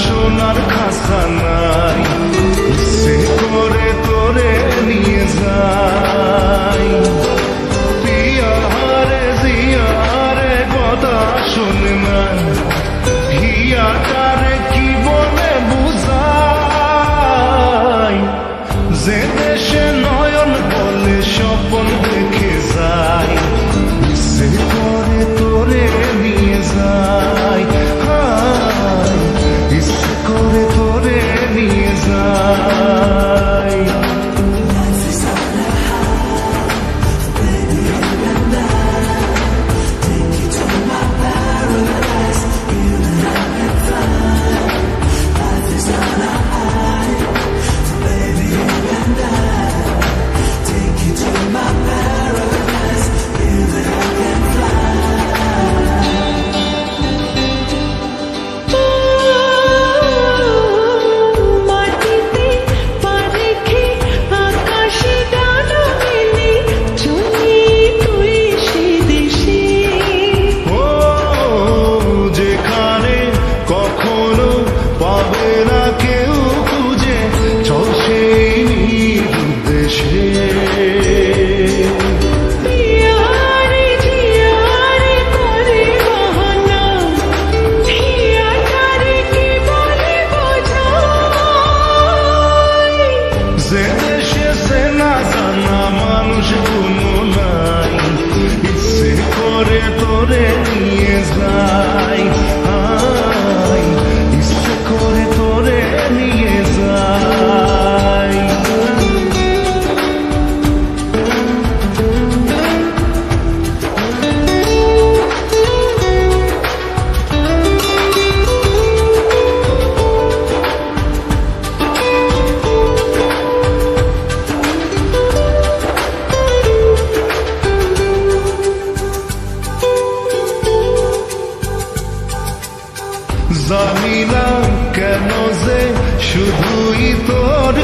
সোনার খাসা নাই, সে করে তোরে নিয়ে যাই। পিয়ারে জিয়ারে কথা শোনে না, হিয়াটারে কি বলে বুঝাই। যে দেশে নয়ন বলে স্বপন দেখে যায়, সে করে তোরে নিয়ে যায়। ইচ্ছে করে তোরে নিয়ে যায়। যে দেশে সে না জানা মানুষ কোনো নাই, ইচ্ছে করে তোরে নিয়ে যায়। ইচ্ছে করে তোরে নিয়ে যায়। জানি না কেন যে শুধুই তোর